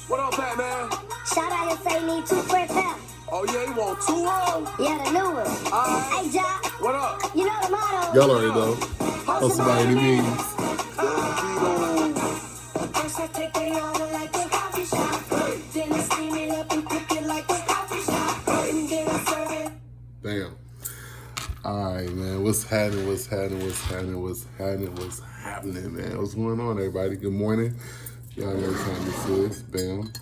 What up, Batman? Shout out and say need 2 French pep. Oh, yeah, you want 2 of them? Yeah, the new one. Hey, Jock. What up? You know the motto. Y'all already know. Hustle by any means. First I take it over like a coffee shop. Then I steam it up and cook it like a coffee shop. And then I serve it. Bam. All right, man. What's happening, man? What's going on, everybody? Good morning. Y'all know what time this is. Bam.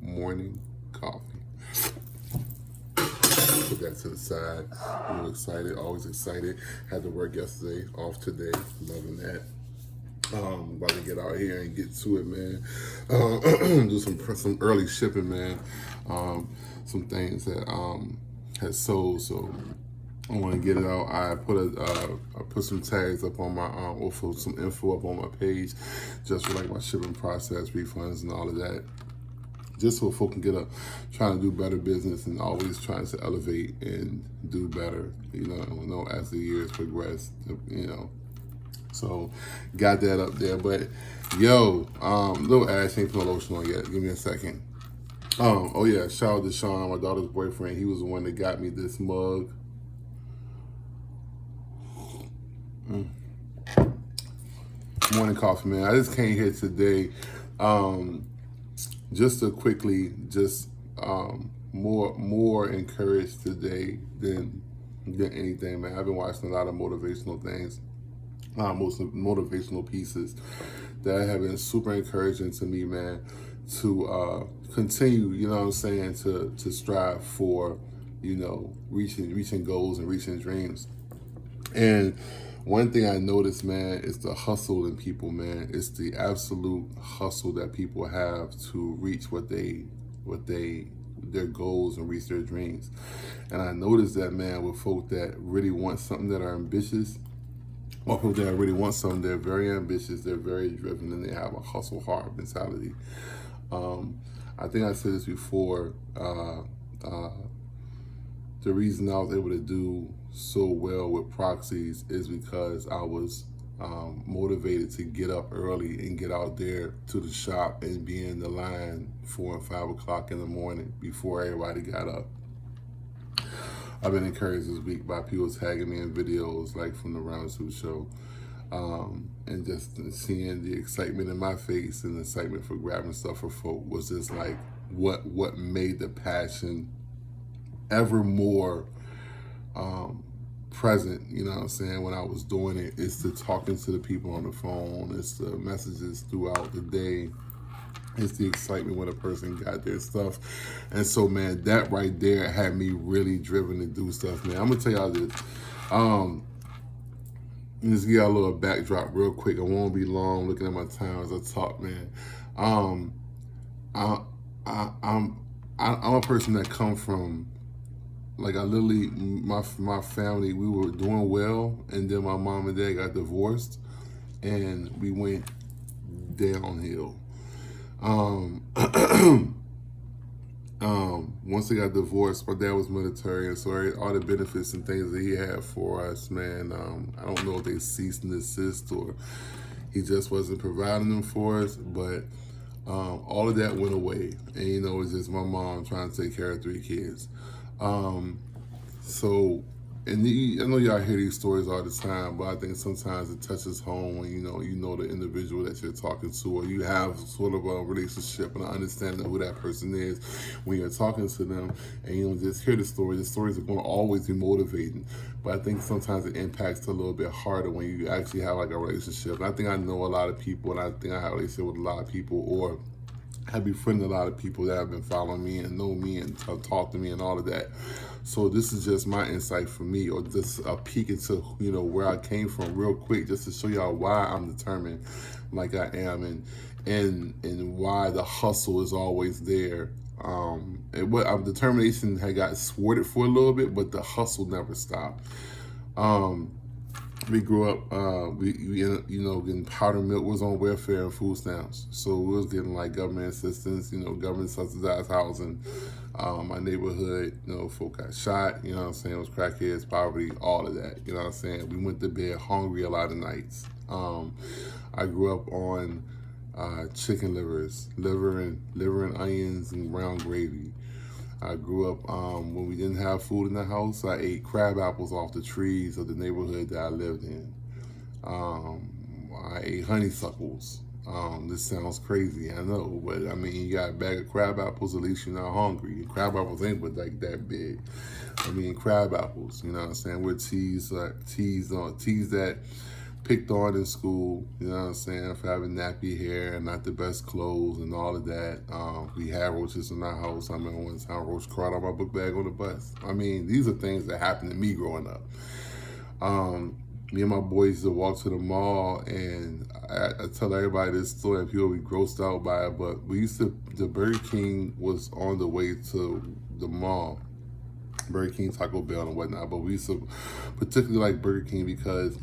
Morning coffee. Put that to the side. I'm excited, always excited. Had to work yesterday, off today. Loving that. About to get out here and get to it, man. Do some early shipping, man. Some things that has sold, so I want to get it out. I put some tags up on my also some info up on my page, just for like my shipping process, refunds, and all of that. Just so folk can trying to do better business and always trying to elevate and do better, you know, as the years progress, you know. So, got that up there. But, yo, little Ash ain't put no lotion on yet. Give me a second. Oh, yeah, shout out to Sean, my daughter's boyfriend. He was the one that got me this mug. Morning coffee, man. I just came here today just to quickly more encouraged today than anything, man. I've been watching a lot of motivational things, most motivational pieces that have been super encouraging to me, man, to continue, you know what I'm saying, to strive for, you know, reaching goals and reaching dreams. And one thing I noticed, man, is the hustle in people, man. It's the absolute hustle that people have to reach their goals and reach their dreams. And I noticed that, man, with folk that really want something, that are ambitious, or folk that really want something, they're very ambitious, they're very driven, and they have a hustle hard mentality. I think I said this before. The reason I was able to do so well with proxies is because I was motivated to get up early and get out there to the shop and be in the line 4 and 5 o'clock in the morning before everybody got up. I've been encouraged this week by people tagging me in videos like from the Round 2 show, and just seeing the excitement in my face and the excitement for grabbing stuff for folk was just like what made the passion ever more present, you know what I'm saying, when I was doing it. It's the talking to the people on the phone, it's the messages throughout the day, it's the excitement when a person got their stuff. And so, man, that right there had me really driven to do stuff, man. I'm gonna tell y'all this. Just give y'all a little backdrop real quick. I won't be long looking at my time as I talk, man. I'm a person that come from, like, I literally, my family, we were doing well, and then my mom and dad got divorced, and we went downhill. Once they got divorced, my dad was military, and so all the benefits and things that he had for us, man, I don't know if they ceased and desist or he just wasn't providing them for us, but all of that went away. And, you know, it's just my mom trying to take care of 3 kids. So, and I know y'all hear these stories all the time, but I think sometimes it touches home when you know the individual that you're talking to, or you have sort of a relationship and an understanding of who that person is when you're talking to them, and you don't just hear the stories. The stories are going to always be motivating, but I think sometimes it impacts a little bit harder when you actually have like a relationship. And I think I know a lot of people, and I think I have a relationship with a lot of people, or have befriended a lot of people that have been following me and know me and talk to me and all of that. So this is just my insight for me, or just a peek into, you know, where I came from real quick, just to show y'all why I'm determined like I am, and why the hustle is always there. And what determination had got thwarted for a little bit, but the hustle never stopped. We grew up, we you know, getting powdered milk was on welfare and food stamps. So we was getting like government assistance, you know, government subsidized housing. My neighborhood, you know, folk got shot, you know what I'm saying, it was crackheads, poverty, all of that, you know what I'm saying. We went to bed hungry a lot of nights. I grew up on chicken livers, liver and onions and brown gravy. I grew up when we didn't have food in the house. I ate crab apples off the trees of the neighborhood that I lived in. I ate honeysuckles. This sounds crazy, I know, but I mean, you got a bag of crab apples, at least you're not hungry. Crab apples ain't but like that big. I mean, crab apples, you know what I'm saying? With teas that picked on in school, you know what I'm saying, for having nappy hair and not the best clothes and all of that. We had roaches in our house. I remember one time a roach crawled on my book bag on the bus. I mean, these are things that happened to me growing up. Me and my boys used to walk to the mall, and I tell everybody this story, and people be grossed out by it, but the Burger King was on the way to the mall. Burger King, Taco Bell, and whatnot, but we used to particularly like Burger King because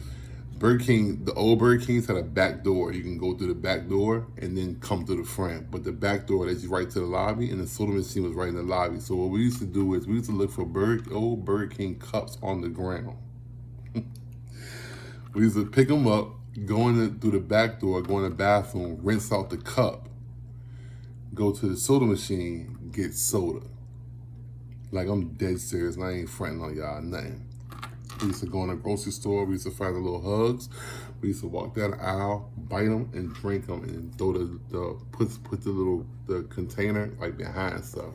Burger King, the old Burger Kings had a back door. You can go through the back door and then come through the front. But the back door leads you right to the lobby, and the soda machine was right in the lobby. So what we used to do is we used to look for old Burger King cups on the ground. We used to pick them up, through the back door, go in the bathroom, rinse out the cup, go to the soda machine, get soda. Like, I'm dead serious, and I ain't fronting on y'all, nothing. We used to go in the grocery store. We used to find the little hugs. We used to walk down the aisle, bite them, and drink them, and throw put the container like behind stuff.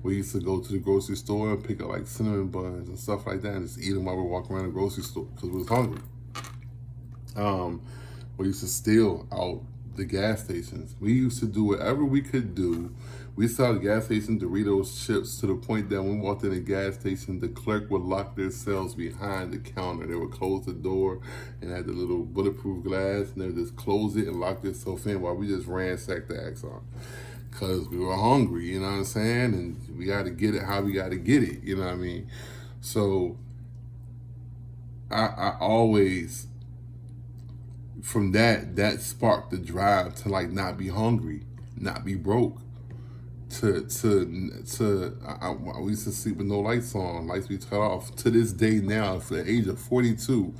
We used to go to the grocery store and pick up like cinnamon buns and stuff like that, and just eat them while we walk around the grocery store because we was hungry. We used to steal out the gas stations. We used to do whatever we could do. We saw the gas station Doritos chips to the point that when we walked in the gas station, the clerk would lock themselves behind the counter. They would close the door and had the little bulletproof glass, and they would just close it and lock themselves in while we just ransacked the Axon. Because we were hungry, you know what I'm saying? And we got to get it how we got to get it, you know what I mean? So I always, from that sparked the drive to like not be hungry, not be broke. We used to sleep with no lights on, lights be cut off. To this day now, for the age of 42,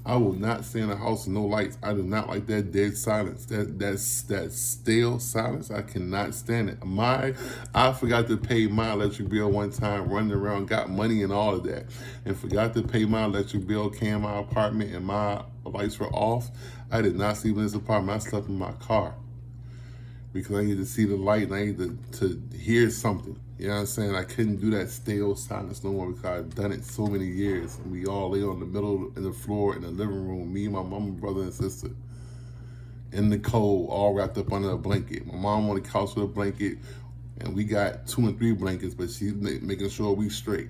I will not stay in a house with no lights. I do not like that dead silence, that stale silence. I cannot stand it. I forgot to pay my electric bill one time, running around, got money and all of that, and forgot to pay my electric bill, came in my apartment and my lights were off. I did not sleep in this apartment. I slept in my car because I needed to see the light and I needed to hear something. You know what I'm saying? I couldn't do that stale silence no more because I've done it so many years. And we all lay on the floor in the living room, me, my mom, brother, and sister, in the cold, all wrapped up under a blanket. My mom on the couch with a blanket, and we got 2 and 3 blankets, but she's making sure we straight.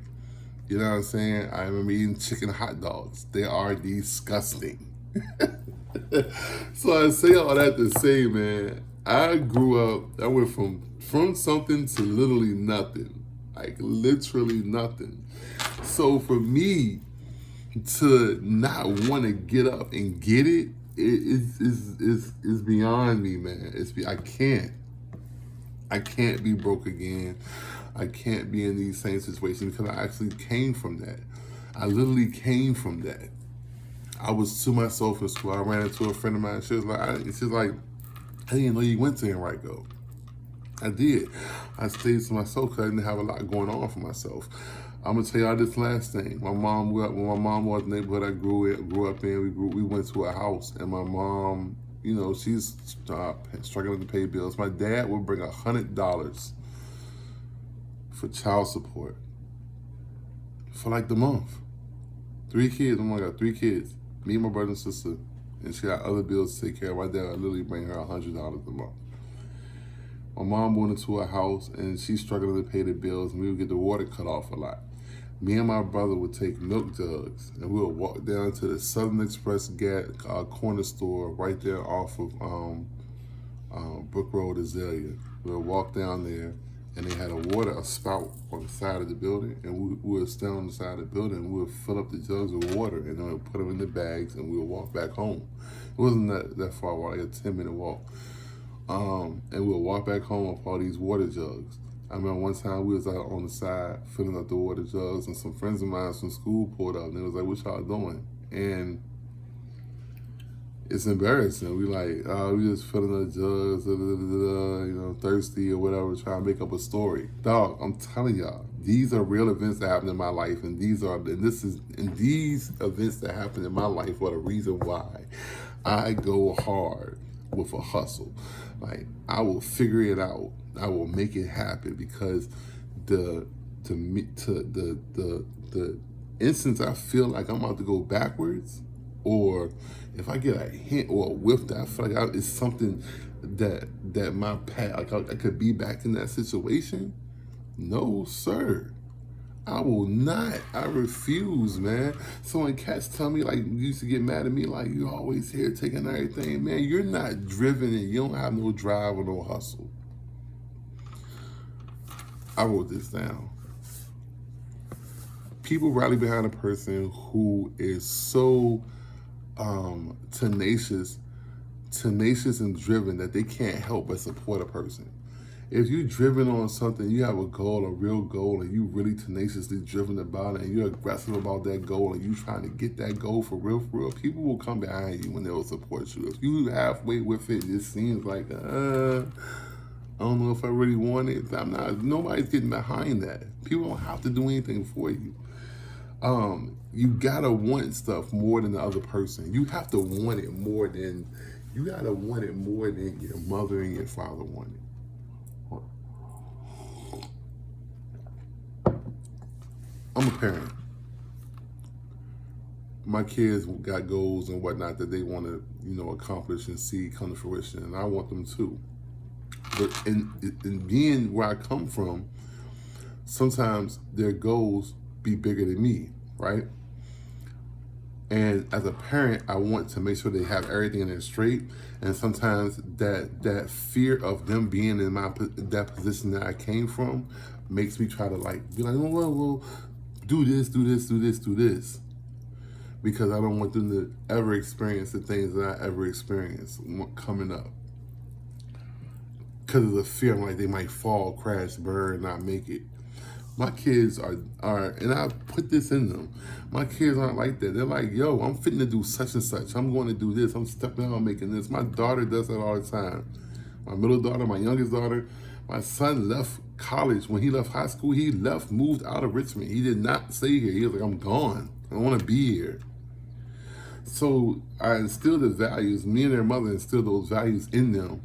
You know what I'm saying? I remember eating chicken hot dogs. They are disgusting. So I say all that to say, man, I grew up, I went from something to literally nothing. Like literally nothing. So for me to not want to get up and get it, is beyond me, man. I can't be broke again. I can't be in these same situations because I actually came from that. I literally came from that. I was to myself in school. I ran into a friend of mine. She was like, I didn't know you went to Henrico. I did. I stayed to myself because I didn't have a lot going on for myself. I'm gonna tell y'all this last thing. When my mom was in the neighborhood I grew up in, we went to a house, and my mom, you know, she's struggling to pay bills. My dad would bring $100 for child support for like the month. 3 kids. My mom got 3 kids. Me and my brother and sister, and she got other bills to take care of. My dad would literally bring her $100 a month. My mom went into a house, and she's struggling to pay the bills, and we would get the water cut off a lot. Me and my brother would take milk jugs, and we would walk down to the Southern Express corner store right there off of Brook Road, Azalea. We would walk down there, and they had a spout on the side of the building, and we would stand on the side of the building, and we would fill up the jugs with water, and then we would put them in the bags, and we would walk back home. It wasn't that far, like a 10-minute walk. And we would walk back home with all these water jugs. I remember one time we was out on the side filling up the water jugs, and some friends of mine from school pulled up, and they was like, "What y'all doing?" And it's embarrassing. We like, we just feeling the drugs, thirsty or whatever, trying to make up a story. Dog, I'm telling y'all, these are real events that happen in my life, and these events that happen in my life are the reason why I go hard with a hustle. Like, I will figure it out. I will make it happen because the instance I feel like I'm about to go backwards, or if I get a hint or a whiff that I feel like it's something that my path, like I could be back in that situation. No, sir. I will not. I refuse, man. So when cats tell me, like, you used to get mad at me, like, you always here taking everything, man, you're not driven and you don't have no drive or no hustle. I wrote this down. People rally behind a person who is so tenacious and driven that they can't help but support a person. If you're driven on something, you have a goal, a real goal, and you really tenaciously driven about it, and you're aggressive about that goal, and you trying to get that goal for real, people will come behind you when they'll support you. If you halfway with it, it seems like, I don't know if I really want it. Nobody's getting behind that. People don't have to do anything for you. You gotta want stuff more than the other person. You have to want it more than, you gotta want it more than your mother and your father want it. I'm a parent. My kids got goals and whatnot that they want to, accomplish and see come to fruition, and I want them too. But in being where I come from, sometimes their goals be bigger than me, right? And as a parent, I want to make sure they have everything in there straight. And sometimes that fear of them being in that position that I came from makes me try to be like, oh, well, do this, because I don't want them to ever experience the things that I ever experienced coming up. Because of the fear, I'm like, they might fall, crash, burn, not make it. My kids are, and I put this in them. My kids aren't like that. They're like, yo, I'm fitting to do such and such. I'm going to do this. I'm stepping out, I'm making this. My daughter does that all the time. My middle daughter, my youngest daughter, my son left college. When he left high school, he moved out of Richmond. He did not stay here. He was like, I'm gone. I don't want to be here. So I instilled the values. Me and their mother instilled those values in them.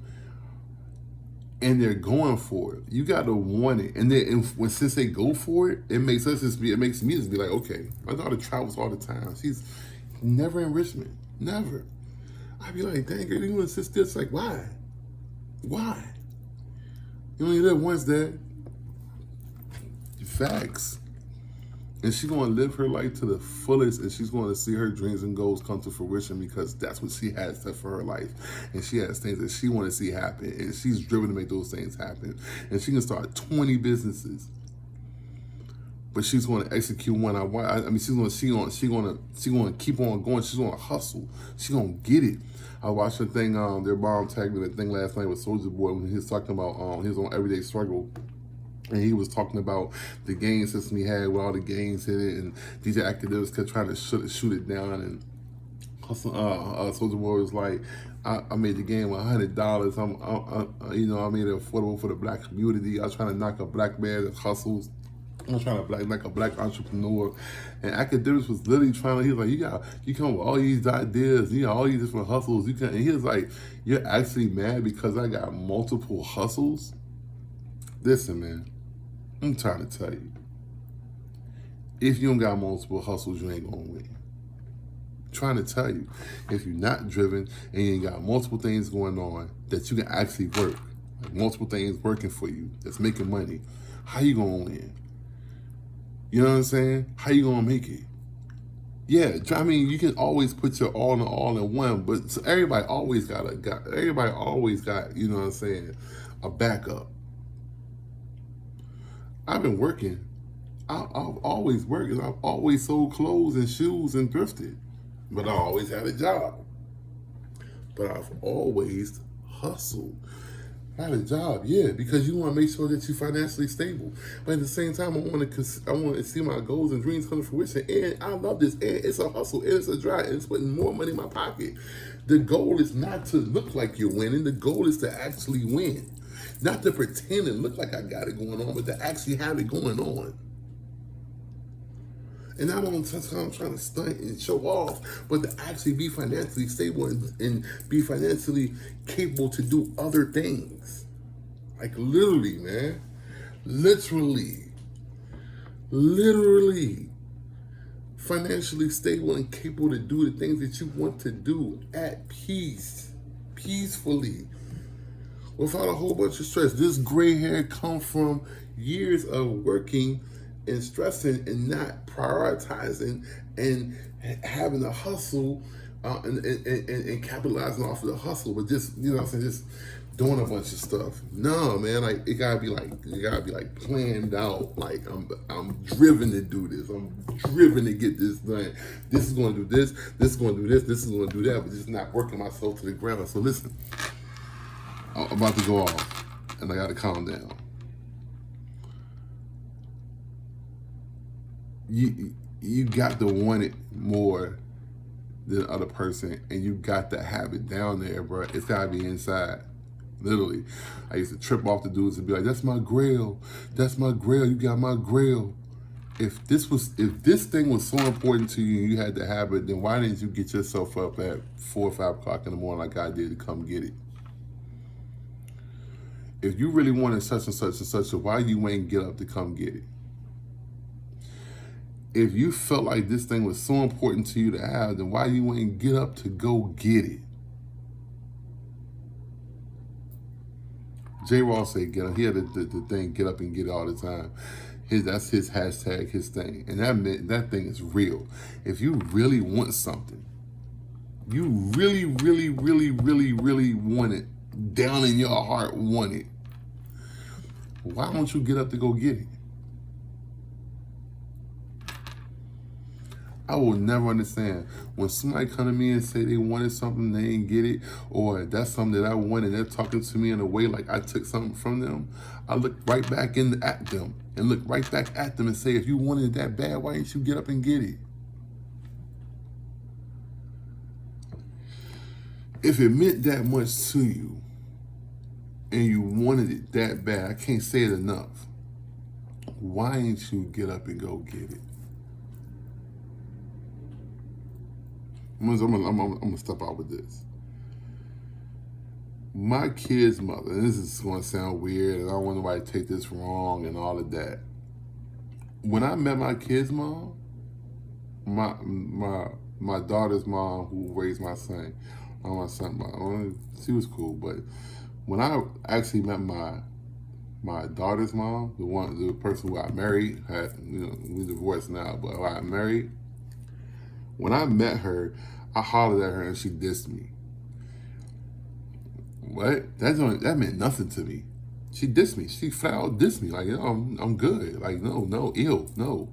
And they're going for it. You got to want it. And since they go for it, it makes me just be like, okay, my daughter travels all the time. She's never in Richmond. Never. I'd be like, dang, girl, you want to sit still? It's like, why? Why? You only live once, Dad. Facts. And she's going to live her life to the fullest, and she's going to see her dreams and goals come to fruition because that's what she has set for her life. And she has things that she wants to see happen, and she's driven to make those things happen. And she can start 20 businesses, but she's going to execute one. She's going to keep on going. She's going to hustle. She's going to get it. I watched a thing. Their mom tagged me the thing last night with Soulja Boy when he was talking about he was on Everyday Struggle. And he was talking about the game system he had with all the games in it, and DJ academics kept trying to shoot it down. And Soulja Boy was like, I made the game $100. I made it affordable for the black community. I was trying to knock a black man that hustles. I'm trying to like a black entrepreneur. And academics was literally trying to, he was like, you come with all these ideas, all these different hustles. And he was like, you're actually mad because I got multiple hustles? Listen, man. I'm trying to tell you, if you don't got multiple hustles, you ain't gonna win. I'm trying to tell you, if you're not driven and you ain't got multiple things going on that you can actually work, like multiple things working for you, that's making money, how you gonna win? You know what I'm saying? How you gonna make it? Yeah, I mean, you can always put your all in one, but everybody always got, you know what I'm saying, a backup. I've been working. I've always worked, and I've always sold clothes and shoes and thrifted. But I always had a job. But I've always hustled. Not a job, yeah, because you want to make sure that you're financially stable. But at the same time, I want to see my goals and dreams come to fruition. And I love this. And it's a hustle. And it's a drive. And it's putting more money in my pocket. The goal is not to look like you're winning. The goal is to actually win. Not to pretend and look like I got it going on, but to actually have it going on. And I don't I'm trying to stunt and show off, but to actually be financially stable and be financially capable to do other things. Like literally, man. Literally. Literally. Financially stable and capable to do the things that you want to do at peace. Peacefully. Without a whole bunch of stress. This gray hair comes from years of working and stressing and not prioritizing and having a hustle and capitalizing off of the hustle, but just, you know what I'm saying, just doing a bunch of stuff. No, man, like it gotta be like planned out. Like I'm driven to do this. I'm driven to get this done. This is gonna do this, this is gonna do this, this is gonna do that, but just not working myself to the ground. So listen, I'm about to go off and I gotta calm down. You got to want it more than the other person, and you got to have it down there, bro. It's gotta be inside. Literally, I used to trip off the dudes and be like, "That's my grail. That's my grail. You got my grail." If this thing was so important to you, and you had to have it, then why didn't you get yourself up at 4 or 5 o'clock in the morning like I did to come get it? If you really wanted such and such and such, why you ain't get up to come get it? If you felt like this thing was so important to you to have, then why you ain't get up to go get it? J. Ross said get up. He had the thing, get up and get it all the time. That's his hashtag, his thing. And that thing is real. If you really want something, you really, really, really, really, really want it, down in your heart want it, why don't you get up to go get it? I will never understand when somebody come to me and say they wanted something, they ain't get it, or that's something that I wanted, and they're talking to me in a way like I took something from them. I look right back at them and look right back at them and say, if you wanted it that bad, why didn't you get up and get it? If it meant that much to you and you wanted it that bad, I can't say it enough, why didn't you get up and go get it? I'm gonna step out with this. My kid's mother, and this is gonna sound weird, and I don't want nobody to take this wrong and all of that. When I met my kid's mom, my daughter's mom, who raised my son, she was cool. But when I actually met my daughter's mom, the person who I married, we divorced now, but who I married. When I met her, I hollered at her and she dissed me. What? That meant nothing to me. She dissed me. She flat out dissed me. Like, I'm good. Like, no, ill, no.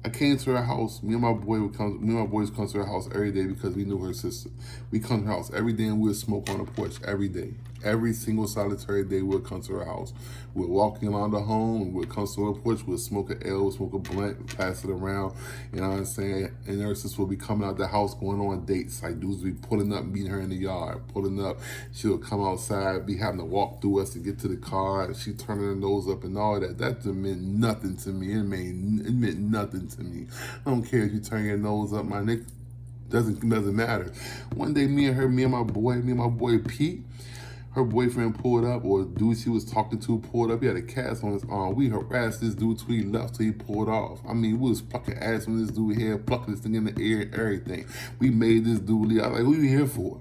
I came to her house. Me and my boys come to her house every day because we knew her sister. We come to her house every day and we would smoke on the porch every day. Every single solitary day we'll come to her house. We're walking along the home and we'll come to the porch, we'll smoke an L, we'll smoke a blunt, pass it around, you know what I'm saying? And her sister will be coming out the house going on dates. Like dudes will be pulling up, meeting her in the yard, pulling up. She'll come outside, be having to walk through us to get to the car, and she turning her nose up and all that. That just meant nothing to me. It meant nothing to me. I don't care if you turn your nose up, my nigga. Doesn't matter. One day, me and my boy Pete, her boyfriend pulled up, or the dude she was talking to pulled up. He had a cast on his arm. We harassed this dude till he left, till he pulled off. I mean, we was fucking ass on this dude here, plucking this thing in the air and everything. We made this dude leave. I was like, who you here for?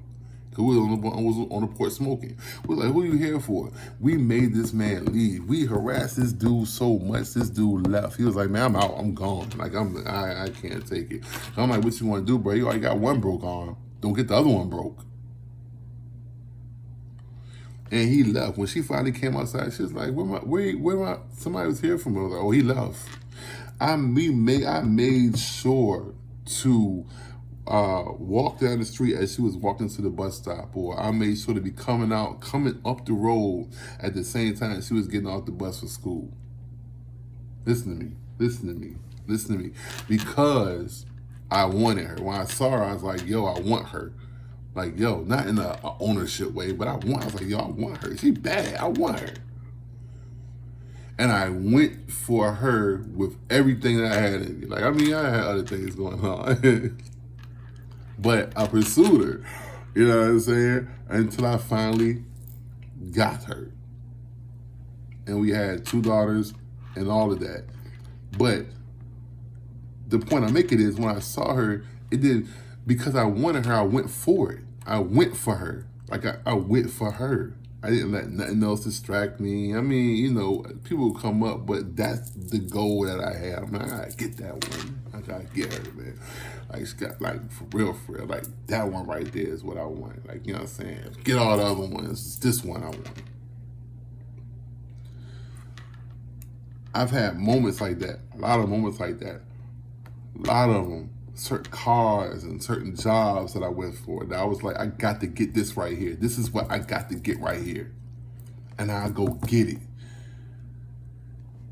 Because we was on the porch smoking. We was like, who you here for? We made this man leave. We harassed this dude so much, this dude left. He was like, man, I'm out. I'm gone. Like, I can't take it. So I'm like, what you want to do, bro? You already got one broke arm. Don't get the other one broke. And he left. When she finally came outside, she was like, somebody was here for me. I was like, oh, he left. I made sure to walk down the street as she was walking to the bus stop, or I made sure to be coming up the road at the same time she was getting off the bus for school. Listen to me, listen to me, listen to me. Because I wanted her. When I saw her, I was like, yo, I want her. Like, yo, not in a ownership way, but I was like, yo, I want her. She bad, I want her. And I went for her with everything that I had in me. Like, I mean, I had other things going on. But I pursued her, you know what I'm saying? Until I finally got her. And we had 2 daughters and all of that. But the point I'm making is when I saw her, it did, because I wanted her, I went for it. I went for her. Like, I went for her. I didn't let nothing else distract me. I mean, you know, people will come up, but that's the goal that I have. Man, I gotta get that one. I gotta get her, man. Like, it's got, like, for real. Like, that one right there is what I want. Like, you know what I'm saying? Get all the other ones. It's this one I want. I've had moments like that. A lot of moments like that. A lot of them. Certain cars and certain jobs that I went for that I was like, I got to get this right here. This is what I got to get right here. And I go get it.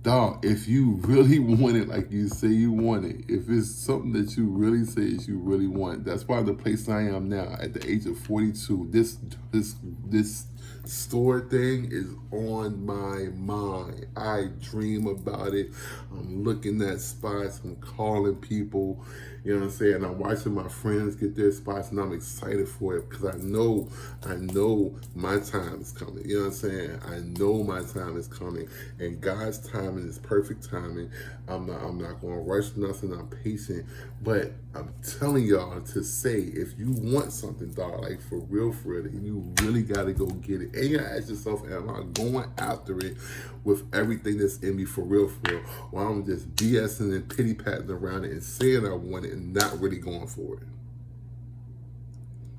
Dog, if you really want it like you say you want it, if it's something that you really say is you really want, that's why the place I am now at the age of 42, this store thing is on my mind. I dream about it. I'm looking at spots. I'm calling people. You know what I'm saying? I'm watching my friends get their spots, and I'm excited for it because I know my time is coming. You know what I'm saying? I know my time is coming, and God's timing is perfect timing. I'm not going to rush nothing. I'm patient, but I'm telling y'all to say, if you want something, dog, like for real, you really got to go get it. And you gotta ask yourself, am I going after it with everything that's in me for real? Or I'm just BSing and pity-patting around it and saying I want it and not really going for it?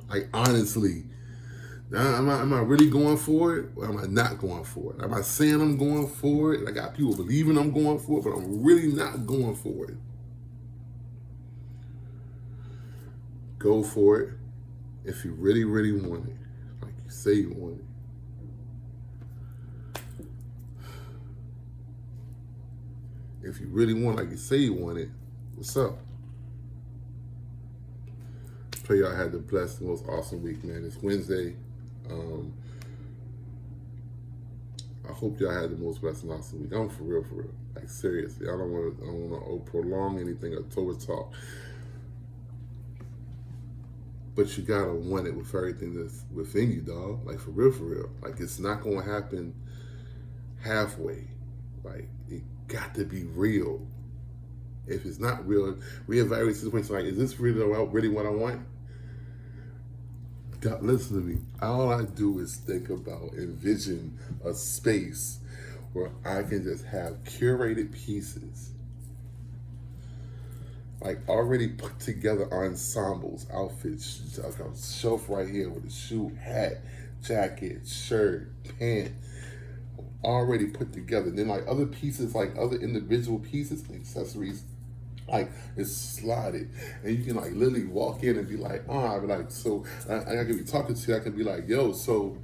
Like, honestly, am I really going for it, or am I not going for it? Am I saying I'm going for it? I got people believing I'm going for it, but I'm really not going for it. Go for it if you really, really want it, like you say you want it. If you really want, like you say you want it, what's up? Pray y'all had the blessed, most awesome week, man. It's Wednesday. I hope y'all had the most blessed and awesome week. I'm for real. Like, seriously. I don't want to prolong anything or talk. But you gotta want it with everything that's within you, dog. Like, for real. Like, it's not gonna happen halfway. Like, it got to be real. If it's not real, reevaluate the situation. Like, is this really what I want? God, listen to me. All I do is think about, envision a space where I can just have curated pieces, like already put together ensembles, outfits, like a shelf right here with a shoe, hat, jacket, shirt, pant, already put together. Then like other pieces, like other individual pieces, accessories, like it's slotted, and you can like literally walk in and be like, oh, I be like, so I could be talking to you, I could be like, yo, so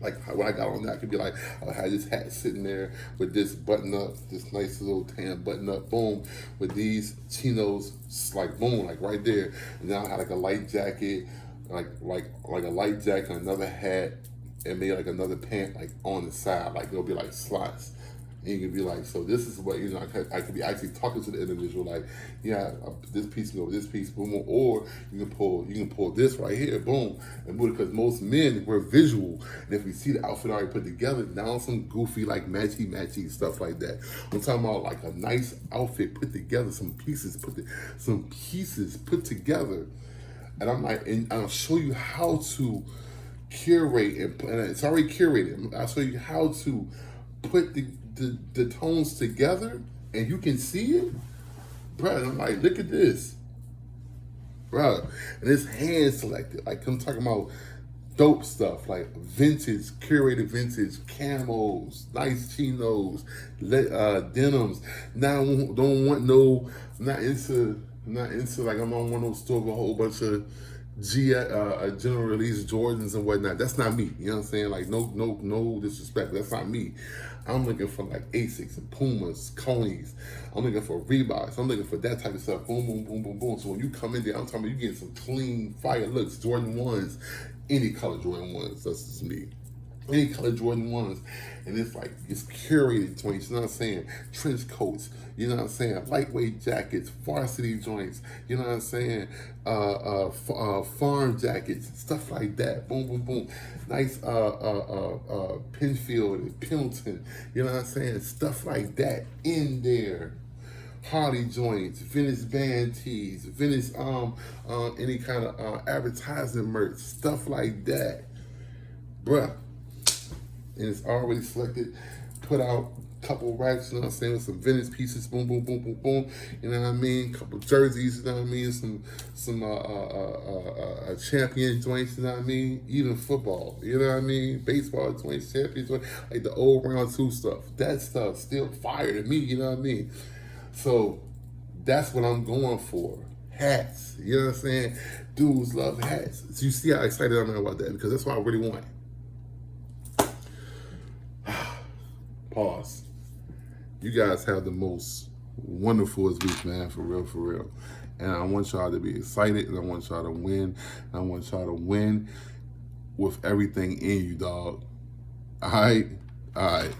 like when I got on that, I could be like, I had this hat sitting there with this button up, this nice little tan button up, boom, with these chinos, like boom, like right there. And then I had like a light jacket, like a light jacket, another hat, and maybe like another pant like on the side, like there'll be like slots. And you can be like, so this is what, you know, I could be actually talking to the individual, like, yeah, this piece can go with this piece, boom, or you can pull this right here, boom, and boom, because most men, we're visual, and if we see the outfit already put together, now some goofy, like, matchy stuff like that. I'm talking about like a nice outfit put together, some pieces put together, and I'm like, and I'll show you how to curate, and it's already curated. I'll show you how to put the tones together, and you can see it, bro. And I'm like, look at this, bro. And it's hand selected. Like, I'm talking about dope stuff, like vintage, curated vintage, camos, nice chinos, denims. Now, don't want no, not into I'm not into like I'm on one of those stores with a whole bunch of general release Jordans and whatnot. That's not me. You know what I'm saying? Like no disrespect. That's not me. I'm looking for like Asics and Pumas, Conies. I'm looking for Reeboks. I'm looking for that type of stuff. Boom, boom, boom, boom, boom. So when you come in there, I'm talking about you getting some clean fire looks. Jordan 1s, any color Jordan 1s. That's just me. Any color Jordan 1s. And it's like, it's curated joints, you know what I'm saying? Trench coats, you know what I'm saying? Lightweight jackets, varsity joints, you know what I'm saying? Farm jackets, stuff like that. Boom, boom, boom. Nice Penfield and Pendleton, you know what I'm saying? Stuff like that in there. Harley joints, vintage band tees, vintage any kind of advertising merch, stuff like that. Bruh. And it's already selected, put out a couple racks, you know what I'm saying, with some vintage pieces, boom, boom, boom, boom, boom, you know what I mean, couple jerseys, you know what I mean, some champion joints, you know what I mean, even football, you know what I mean, baseball joints, champion joints, like the old round two stuff, that stuff still fire to me, you know what I mean, so that's what I'm going for. Hats, you know what I'm saying, dudes love hats, so you see how excited I am about that, because that's what I really want. Pause. You guys have the most wonderfulest week, man, for real, for real. And I want y'all to be excited, and I want y'all to win. And I want y'all to win with everything in you, dog. All right? All right.